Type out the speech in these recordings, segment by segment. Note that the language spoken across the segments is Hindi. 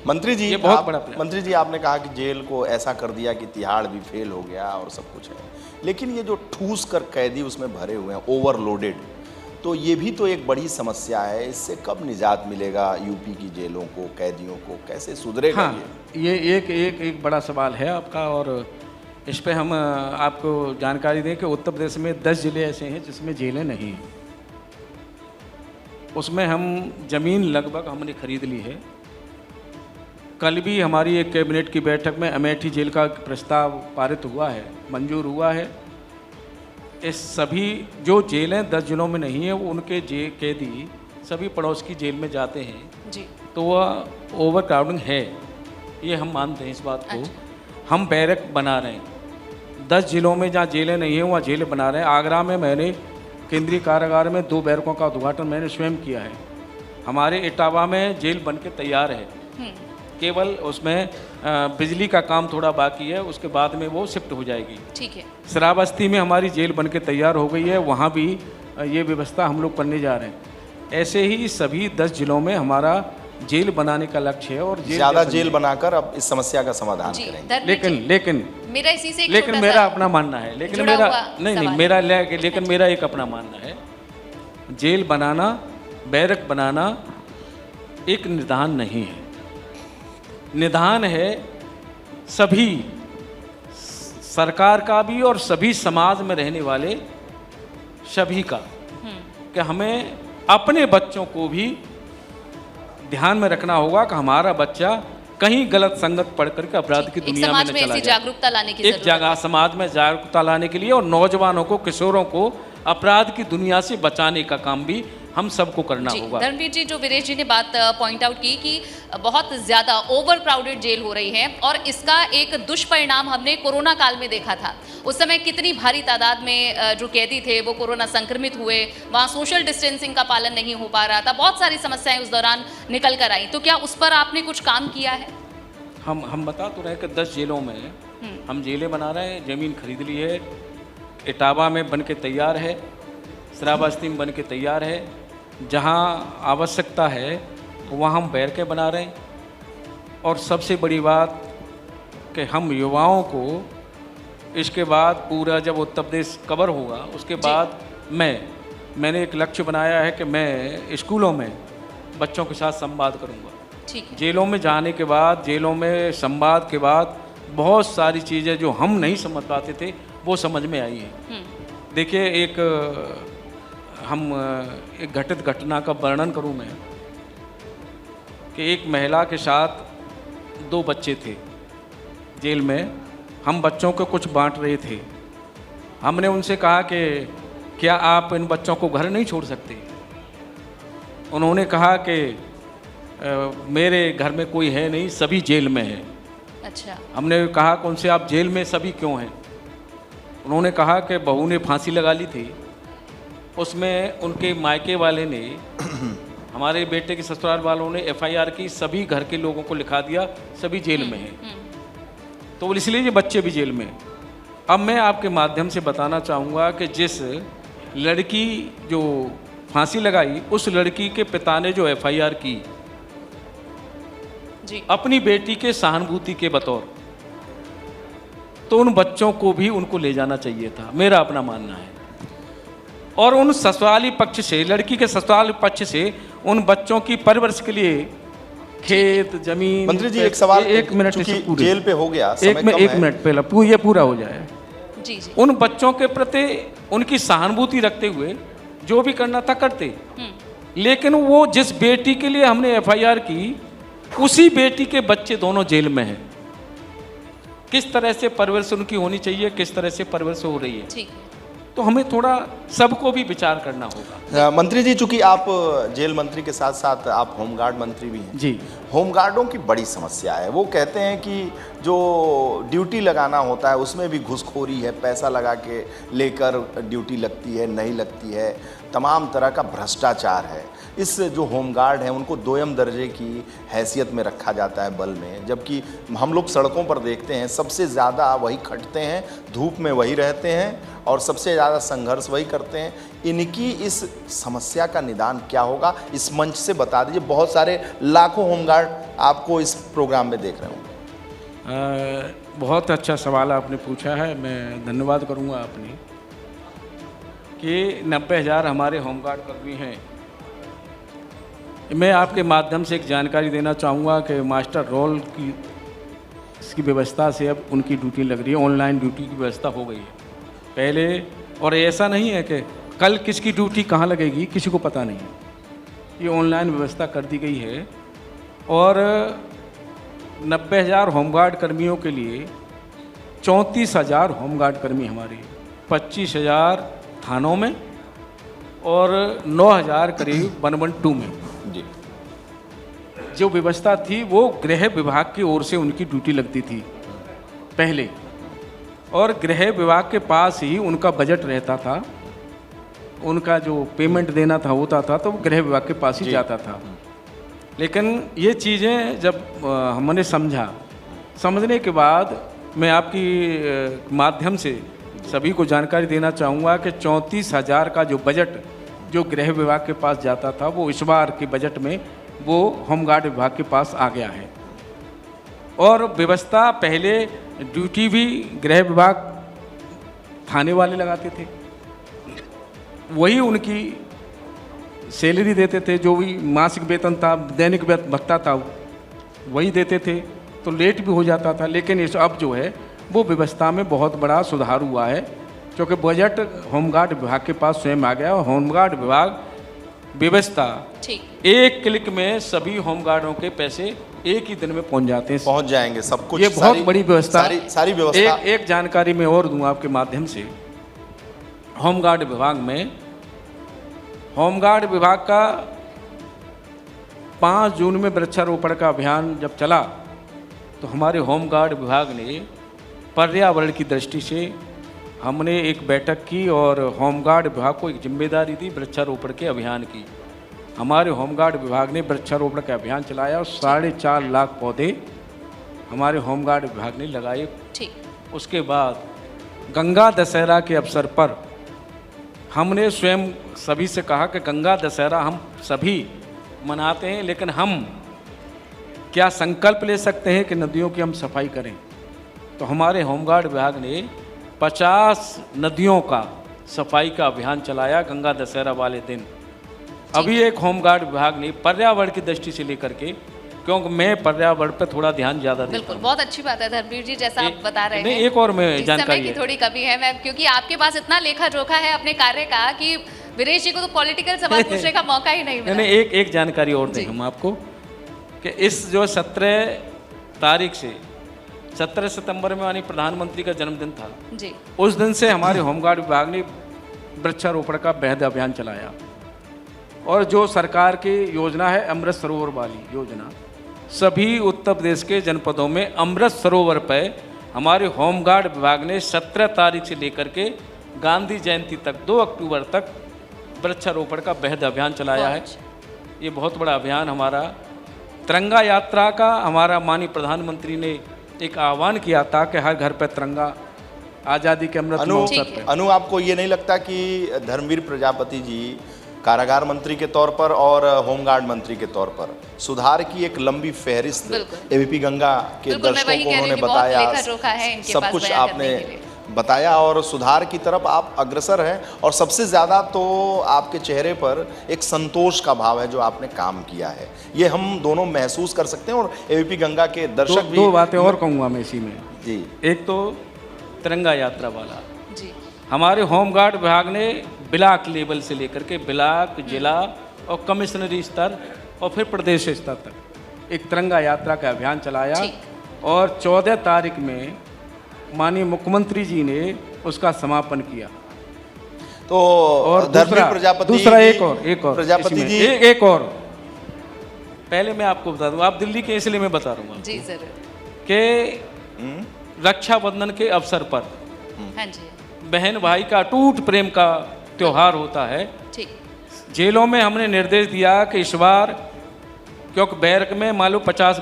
मंत्री जी, ये बहुत बड़ा प्लान। मंत्री जी, आपने कहा कि जेल को ऐसा कर दिया कि तिहाड़ भी फेल हो गया और सब कुछ है, लेकिन ये जो ठूस कर कैदी उसमें भरे हुए हैं, ओवरलोडेड, तो ये भी तो एक बड़ी समस्या है। इससे कब निजात मिलेगा यूपी की जेलों को, कैदियों को, कैसे सुधरेगा? हाँ, ये एक बड़ा सवाल है आपका, और इस पे हम आपको जानकारी दें कि उत्तर प्रदेश में 10 जिले ऐसे हैं जिसमें जेलें नहीं हैं। उसमें हम ज़मीन लगभग हमने खरीद ली है। कल भी हमारी एक कैबिनेट की बैठक में अमेठी जेल का प्रस्ताव पारित हुआ है, मंजूर हुआ है। इस सभी जो जेलें 10 जिलों में नहीं है, उनके कैदी सभी पड़ोस की जेल में जाते हैं जी। तो वह ओवर क्राउडिंग है, ये हम मानते हैं इस बात को। अच्छा। हम बैरक बना रहे हैं 10 जिलों में जहाँ जेलें नहीं हैं वहाँ जेलें बना रहे हैं। आगरा में मैंने केंद्रीय कारागार में 2 बैरकों का उद्घाटन मैंने स्वयं किया है। हमारे इटावा में जेल बन के तैयार है, केवल उसमें बिजली का काम थोड़ा बाकी है, उसके बाद में वो शिफ्ट हो जाएगी। ठीक है। श्रावस्ती में हमारी जेल बन के तैयार हो गई है, वहाँ भी ये व्यवस्था हम लोग करने जा रहे हैं। ऐसे ही सभी 10 जिलों में हमारा जेल बनाने का लक्ष्य है, और ज़्यादा जेल बनाकर अब इस समस्या का समाधान जी, करेंगे। धर्मवीर जी, लेकिन मेरा इसी से एक लेकिन छोटा मेरा सा अपना मानना है, लेकिन जुड़ा मेरा हुआ नहीं सवाल मेरा है। लेकिन मेरा एक अपना मानना है, जेल बनाना, बैरक बनाना एक निदान नहीं है। निदान है सभी सरकार का भी और सभी समाज में रहने वाले सभी का, कि हमें अपने बच्चों को भी ध्यान में रखना होगा कि हमारा बच्चा कहीं गलत संगत पढ़ करके अपराध की एक दुनिया में समाज न में चला ऐसी जाए। जागरूकता लाने की एक जरूरत है। जगह समाज में जागरूकता लाने के लिए और नौजवानों को, किशोरों को अपराध की दुनिया से बचाने का काम भी हम सबको करना जी, होगा। धर्मवीर जी, जो वीरेश जी ने बात पॉइंट आउट की कि बहुत ज़्यादा ओवर क्राउडेड जेल हो रही है, और इसका एक दुष्परिणाम हमने कोरोना काल में देखा था। उस समय कितनी भारी तादाद में जो कैदी थे वो कोरोना संक्रमित हुए, वहाँ सोशल डिस्टेंसिंग का पालन नहीं हो पा रहा था, बहुत सारी समस्याएं उस दौरान निकल कर आई। तो क्या उस पर आपने कुछ काम किया है? हम बता तो रहे कि 10 जिलों में हम जेलें बना रहे हैं, ज़मीन खरीद ली है, इटावा में बन के तैयार है, श्रावस्ती में बन के तैयार है, जहाँ आवश्यकता है वहाँ हम बैरकें बना रहे हैं। और सबसे बड़ी बात कि हम युवाओं को इसके बाद पूरा जब उत्तर प्रदेश कवर होगा उसके बाद मैंने एक लक्ष्य बनाया है कि मैं स्कूलों में बच्चों के साथ संवाद करूँगा। ठीक है। जेलों में जाने के बाद, जेलों में संवाद के बाद बहुत सारी चीज़ें जो हम नहीं समझ पाते थे वो समझ में आई हैं। देखिए, एक घटित घटना का वर्णन करूं मैं, कि एक महिला के साथ 2 बच्चे थे जेल में। हम बच्चों को कुछ बांट रहे थे। हमने उनसे कहा कि क्या आप इन बच्चों को घर नहीं छोड़ सकते? उन्होंने कहा कि मेरे घर में कोई है नहीं, सभी जेल में है। अच्छा। हमने कहा कि उनसे आप जेल में सभी क्यों हैं? उन्होंने कहा कि बहू ने फांसी लगा ली थी, उसमें उनके मायके वाले ने हमारे बेटे के ससुराल वालों ने FIR की, सभी घर के लोगों को लिखा दिया, सभी जेल में हैं, तो इसलिए ये बच्चे भी जेल में हैं। अब मैं आपके माध्यम से बताना चाहूँगा कि जिस लड़की जो फांसी लगाई, उस लड़की के पिता ने जो FIR की जी। अपनी बेटी के सहानुभूति के बतौर, तो उन बच्चों को भी उनको ले जाना चाहिए था, मेरा अपना मानना है। और उन ससुराली पक्ष से, लड़की के ससुराली पक्ष से उन बच्चों की परवरिश के लिए खेत, जमीन। मंत्री जी, एक सवाल, एक मिनट, जेल पे हो गया, एक मिनट पहले ये पूरा हो जाए। जी जी। उन बच्चों के प्रति उनकी सहानुभूति रखते हुए जो भी करना था करते, लेकिन वो जिस बेटी के लिए हमने FIR की, उसी बेटी के बच्चे दोनों जेल में हैं। किस तरह से परवरिश उनकी होनी चाहिए, किस तरह से परवरिश हो रही है, ठीक है। तो हमें थोड़ा सबको भी विचार करना होगा। मंत्री जी, चूंकि आप जेल मंत्री के साथ साथ आप होमगार्ड मंत्री भी हैं जी। होमगार्डों की बड़ी समस्या है। वो कहते हैं कि जो ड्यूटी लगाना होता है उसमें भी घुसखोरी है, पैसा लगा के लेकर ड्यूटी लगती है, नहीं लगती है, तमाम तरह का भ्रष्टाचार है। इस जो होमगार्ड हैं उनको 2म दर्जे की हैसियत में रखा जाता है बल में, जबकि हम लोग सड़कों पर देखते हैं सबसे ज़्यादा वही खटते हैं, धूप में वही रहते हैं और सबसे ज़्यादा संघर्ष वही करते हैं। इनकी इस समस्या का निदान क्या होगा, इस मंच से बता दीजिए। बहुत सारे लाखों होमगार्ड आपको इस प्रोग्राम में देख रहे होंगे। बहुत अच्छा सवाल आपने पूछा है, मैं धन्यवाद करूंगा आपने कि 90,000 हमारे होमगार्ड कर्मी हैं। मैं आपके माध्यम से एक जानकारी देना चाहूँगा कि मास्टर रोल की इसकी व्यवस्था से अब उनकी ड्यूटी लग रही है, ऑनलाइन ड्यूटी की व्यवस्था हो गई है पहले। और ऐसा नहीं है कि कल किसकी ड्यूटी कहाँ लगेगी किसी को पता नहीं है, ये ऑनलाइन व्यवस्था कर दी गई है। और 90,000 होमगार्ड कर्मियों के लिए 34,000 होमगार्ड कर्मी हमारे, 25,000 थानों में और 9,000 करीब 112 में जी। जो व्यवस्था थी वो गृह विभाग की ओर से उनकी ड्यूटी लगती थी पहले, और गृह विभाग के पास ही उनका बजट रहता था, उनका जो पेमेंट देना था होता था तो वो गृह विभाग के पास ही जाता था। लेकिन ये चीज़ें जब हमने समझने के बाद मैं आपकी माध्यम से सभी को जानकारी देना चाहूँगा कि 34,000 का जो बजट जो गृह विभाग के पास जाता था वो इस बार के बजट में वो होमगार्ड विभाग के पास आ गया है। और व्यवस्था पहले ड्यूटी भी गृह विभाग थाने वाले लगाते थे, वही उनकी सैलरी देते थे, जो भी मासिक वेतन था, दैनिक भत्ता था वही देते थे, तो लेट भी हो जाता था। लेकिन इस अब जो है वो व्यवस्था में बहुत बड़ा सुधार हुआ है, क्योंकि बजट होमगार्ड विभाग के पास स्वयं आ गया और होमगार्ड विभाग व्यवस्था एक क्लिक में सभी होमगार्डों के पैसे एक ही दिन में पहुंच जाते हैं, पहुंच जाएंगे सब कुछ। ये बहुत बड़ी व्यवस्था, सारी व्यवस्था। एक जानकारी मैं और दूं आपके माध्यम से। होमगार्ड विभाग में होमगार्ड विभाग का 5 जून में वृक्षारोपण का अभियान जब चला तो हमारे होमगार्ड विभाग ने पर्यावरण की दृष्टि से हमने एक बैठक की और होमगार्ड विभाग को एक जिम्मेदारी दी वृक्षारोपण के अभियान की। हमारे होमगार्ड विभाग ने वृक्षारोपण का अभियान चलाया और 4.5 लाख पौधे हमारे होमगार्ड विभाग ने लगाए। उसके बाद गंगा दशहरा के अवसर पर हमने स्वयं सभी से कहा कि गंगा दशहरा हम सभी मनाते हैं, लेकिन हम क्या संकल्प ले सकते हैं कि नदियों की हम सफाई करें। तो हमारे होमगार्ड विभाग ने 50 नदियों का सफाई का अभियान चलाया गंगा दशहरा वाले दिन। अभी एक होमगार्ड विभाग ने पर्यावरण की दृष्टि से लेकर के, क्योंकि मैं पर्यावरण पर थोड़ा ध्यान ज़्यादा देता हूं। बिल्कुल, बहुत अच्छी बात है धर्मवीर जी, जैसा आप बता रहे हैं। एक और मैं जानकारी की थोड़ी कमी है मैम, क्योंकि आपके पास इतना लेखा जोखा है अपने कार्य का कि वीरेश जी को तो पॉलिटिकल सवाल पूछने का मौका ही नहीं मिला। एक जानकारी और दें हम आपको कि इस जो 17 तारीख से 17 सितंबर में माननीय प्रधानमंत्री का जन्मदिन था जी, उस दिन से हमारे होमगार्ड विभाग ने वृक्षारोपण का बेहद अभियान चलाया। और जो सरकार की योजना है अमृत सरोवर वाली योजना, सभी उत्तर प्रदेश के जनपदों में अमृत सरोवर पर हमारे होमगार्ड विभाग ने 17 तारीख से लेकर के गांधी जयंती तक 2 अक्टूबर तक वृक्षारोपण का बेहद अभियान चलाया है। ये बहुत बड़ा अभियान हमारा। तिरंगा यात्रा का हमारा माननीय प्रधानमंत्री ने एक आह्वान किया था कि हर घर पर तिरंगा आज़ादी के अमृत महोत्सव पे। अनु, आपको ये नहीं लगता कि धर्मवीर प्रजापति जी कारागार मंत्री के तौर पर और होमगार्ड मंत्री के तौर पर सुधार की एक लंबी फहरिस्त एबीपी गंगा के दर्शकों को उन्होंने बताया, सब कुछ आपने बताया और सुधार की तरफ आप अग्रसर हैं। और सबसे ज़्यादा तो आपके चेहरे पर एक संतोष का भाव है जो आपने काम किया है, ये हम दोनों महसूस कर सकते हैं। और एबीपी गंगा के दर्शक भी। 2 बातें और कहूँगा मैं इसी में जी। एक तो तिरंगा यात्रा वाला जी, हमारे होमगार्ड विभाग ने ब्लॉक लेवल से लेकर के ब्लॉक, जिला और कमिश्नरी स्तर और फिर प्रदेश स्तर तक एक तिरंगा यात्रा का अभियान चलाया। और 14 तारीख में माननीय मुख्यमंत्री जी ने उसका समापन किया। तो और दूसरा एक और प्रजापति जी, एक और पहले मैं आपको बता दूं, आप दिल्ली के इसलिए मैं बता रहा हूँ जी सर कि रक्षाबंधन के अवसर पर हाँ जी, बहन भाई का अटूट प्रेम का त्योहार होता है। जेलों में हमने निर्देश दिया कि इस बार क्योंकि बैरक में मान लो 50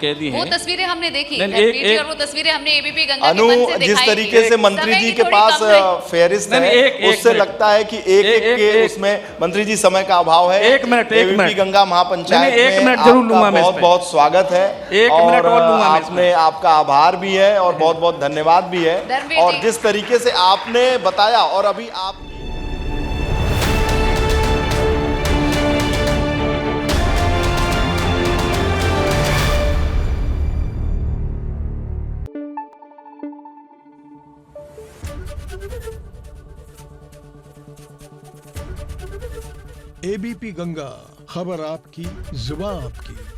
कैदी वो हैं। तस्वीरें हमने देखी नहीं, धर्मवीर जी, एक- और वो तस्वीरें हमने एबीपी गंगा अनु, के मंच से जिस दिखाई तरीके थी। से मंत्री समय जी की के थोड़ी पास कम है। फेरिस्त नहीं, है, एक उससे मिनट। लगता है कि एक के एक- उसमें मंत्री जी समय का अभाव है। एक मिनट, एक ABP मिनट। गंगा महापंचायत नहीं, एक में मिनट जरूर आपका लूंगा मैं इस बहुत पे। बहुत स्वागत है। एक मिनट और लूंगा मैं इस आपने आपका आभार भी है और बहुत बहुत धन्यवाद भी है। धर्मवीर और जी। जिस तरीके से आपने बताया और अभी आप एबीपी गंगा, खबर आपकी, जुबान आपकी।